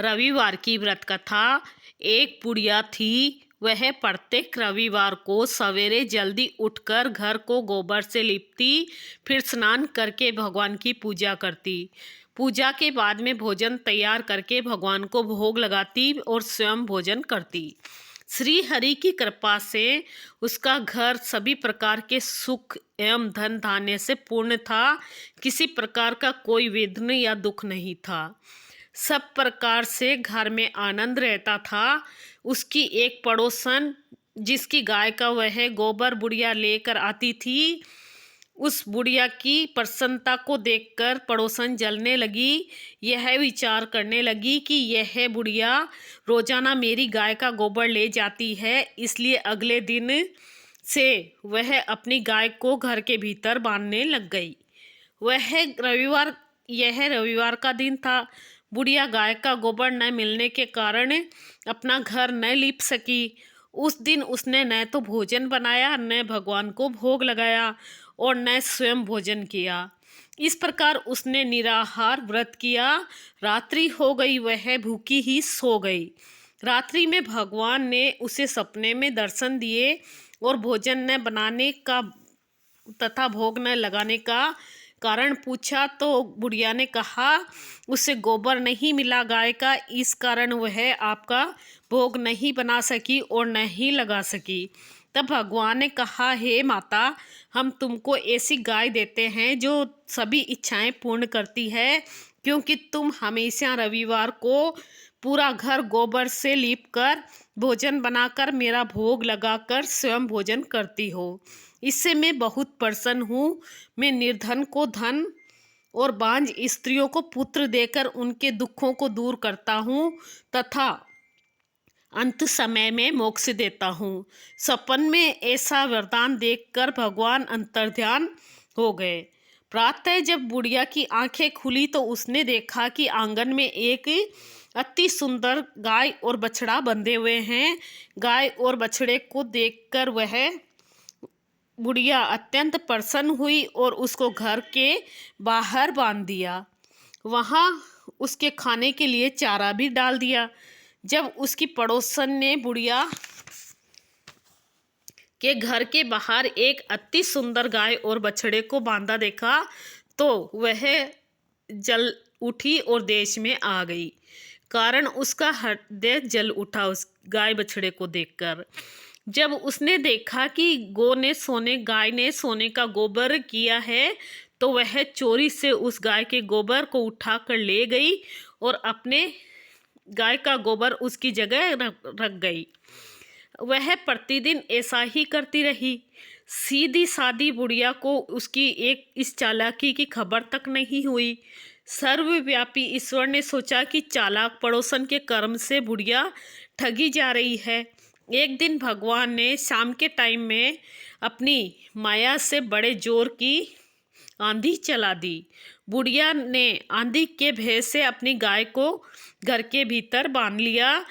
रविवार की व्रत कथा। एक बुढ़िया थी। वह प्रत्येक रविवार को सवेरे जल्दी उठकर घर को गोबर से लिपती, फिर स्नान करके भगवान की पूजा करती। पूजा के बाद में भोजन तैयार करके भगवान को भोग लगाती और स्वयं भोजन करती। श्री हरि की कृपा से उसका घर सभी प्रकार के सुख एवं धन धान्य से पूर्ण था। किसी प्रकार का कोई विघ्न या दुख नहीं था। सब प्रकार से घर में आनंद रहता था। उसकी एक पड़ोसन, जिसकी गाय का वह गोबर बुढ़िया लेकर आती थी, उस बुढ़िया की प्रसन्नता को देखकर पड़ोसन जलने लगी। यह विचार करने लगी कि यह बुढ़िया रोजाना मेरी गाय का गोबर ले जाती है, इसलिए अगले दिन से वह अपनी गाय को घर के भीतर बांधने लग गई। यह रविवार का दिन था। बुढ़िया गाय का गोबर न मिलने के कारण अपना घर न लीप सकी। उस दिन उसने न तो भोजन बनाया, न भगवान को भोग लगाया और न स्वयं भोजन किया। इस प्रकार उसने निराहार व्रत किया। रात्रि हो गई, वह भूखी ही सो गई। रात्रि में भगवान ने उसे सपने में दर्शन दिए और भोजन न बनाने का तथा भोग न लगाने का कारण पूछा, तो बुढ़िया ने कहा उसे गोबर नहीं मिला गाय का, इस कारण वह आपका भोग नहीं बना सकी और नहीं लगा सकी। तब भगवान ने कहा, हे माता, हम तुमको ऐसी गाय देते हैं जो सभी इच्छाएं पूर्ण करती है, क्योंकि तुम हमेशा रविवार को पूरा घर गोबर से लीपकर भोजन बनाकर मेरा भोग लगाकर स्वयं भोजन करती हो। इससे मैं बहुत प्रसन्न हूँ। मैं निर्धन को धन और बांझ स्त्रियों को पुत्र देकर उनके दुखों को दूर करता हूँ तथा अंत समय में मोक्ष देता हूँ। सपन में ऐसा वरदान देखकर भगवान अंतर्ध्यान हो गए। प्रातः जब बुढ़िया की आंखें खुली तो उसने देखा कि आंगन में एक अति सुंदर गाय और बछड़ा बंधे हुए हैं। गाय और बछड़े को देखकर वह बुढ़िया अत्यंत प्रसन्न हुई और उसको घर के बाहर बांध दिया। वहाँ उसके खाने के लिए चारा भी डाल दिया। जब उसकी पड़ोसन ने बुढ़िया के घर के बाहर एक अति सुंदर गाय और बछड़े को बांधा देखा, तो वह जल उठी और देश में आ गई। कारण उसका हृदय जल उठा उस गाय बछड़े को देखकर। जब उसने देखा कि गाय ने सोने का गोबर किया है, तो वह चोरी से उस गाय के गोबर को उठा कर ले गई और अपने गाय का गोबर उसकी जगह रख गई। वह प्रतिदिन ऐसा ही करती रही। सीधी सादी बुढ़िया को उसकी इस चालाकी की खबर तक नहीं हुई। सर्वव्यापी ईश्वर ने सोचा कि चालाक पड़ोसन के कर्म से बुढ़िया ठगी जा रही है। एक दिन भगवान ने शाम के टाइम में अपनी माया से बड़े जोर की आंधी चला दी। बुढ़िया ने आंधी के भय से अपनी गाय को घर के भीतर बांध लिया।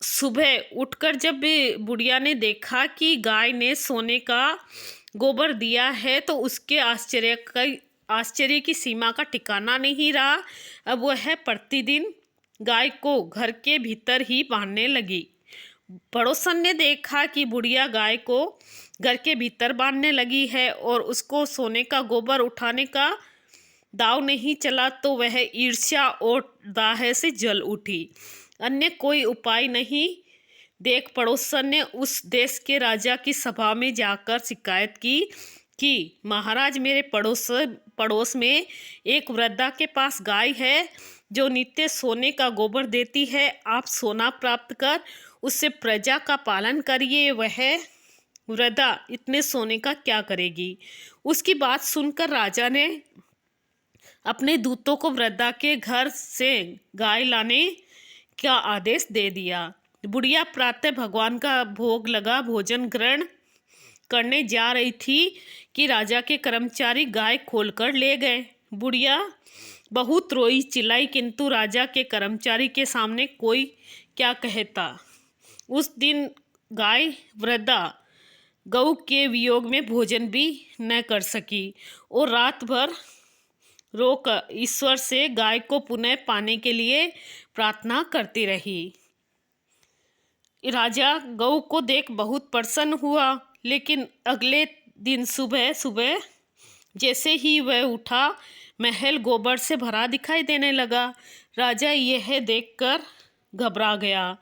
सुबह उठकर जब बुढ़िया ने देखा कि गाय ने सोने का गोबर दिया है, तो उसके आश्चर्य की सीमा का ठिकाना नहीं रहा। अब वह प्रतिदिन गाय को घर के भीतर ही बांधने लगी। पड़ोसन ने देखा कि बुढ़िया गाय को घर के भीतर बांधने लगी है और उसको सोने का गोबर उठाने का दाव नहीं चला, तो वह ईर्ष्या और दाह से जल उठी। अन्य कोई उपाय नहीं देख पड़ोसन ने उस देश के राजा की सभा में जाकर शिकायत की कि महाराज, मेरे पड़ोस में एक वृद्धा के पास गाय है जो नित्य सोने का गोबर देती है। आप सोना प्राप्त कर उससे प्रजा का पालन करिए। वह वृद्धा इतने सोने का क्या करेगी? उसकी बात सुनकर राजा ने अपने दूतों को वृद्धा के घर से गाय लाने का आदेश दे दिया। बुढ़िया प्रातः भगवान का भोग लगा भोजन ग्रहण करने जा रही थी कि राजा के कर्मचारी गाय खोलकर ले गए। बुढ़िया बहुत रोई चिल्लाई, किंतु राजा के कर्मचारी के सामने कोई क्या कहता। उस दिन गाय वृद्धा गऊ के वियोग में भोजन भी न कर सकी और रात भर रोकर ईश्वर से गाय को पुनः पाने के लिए प्रार्थना करती रही। राजा गऊ को देख बहुत प्रसन्न हुआ, लेकिन अगले दिन सुबह सुबह जैसे ही वह उठा, महल गोबर से भरा दिखाई देने लगा। राजा यह देखकर घबरा गया।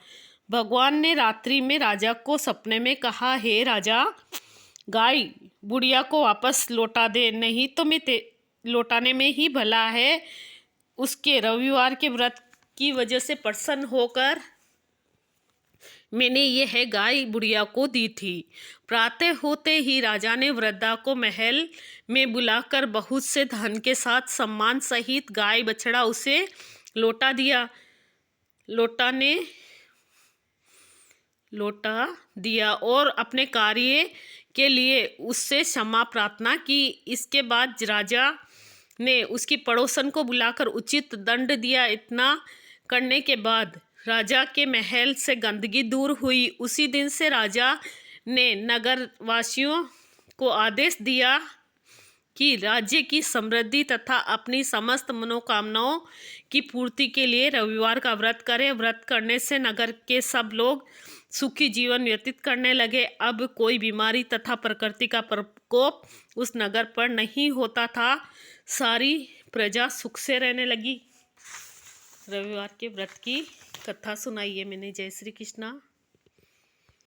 भगवान ने रात्रि में राजा को सपने में कहा, हे राजा, गाय बुढ़िया को वापस लौटा दे, नहीं तो मैं लौटाने में ही भला है। उसके रविवार के व्रत की वजह से प्रसन्न होकर मैंने यह गाय बुढ़िया को दी थी। प्रातः होते ही राजा ने वृद्धा को महल में बुलाकर बहुत से धन के साथ सम्मान सहित गाय बछड़ा उसे लौटा दिया और अपने कार्य के लिए उससे क्षमा प्रार्थना की। इसके बाद राजा ने उसकी पड़ोसन को बुलाकर उचित दंड दिया। इतना करने के बाद राजा के महल से गंदगी दूर हुई। उसी दिन से राजा ने नगरवासियों को आदेश दिया कि राज्य की समृद्धि तथा अपनी समस्त मनोकामनाओं की पूर्ति के लिए रविवार का व्रत करें। व्रत करने से नगर के सब लोग सुखी जीवन व्यतीत करने लगे। अब कोई बीमारी तथा प्रकृति का प्रकोप उस नगर पर नहीं होता था। सारी प्रजा सुख से रहने लगी। रविवार के व्रत की कथा सुनाई है मैंने। जय श्री कृष्णा।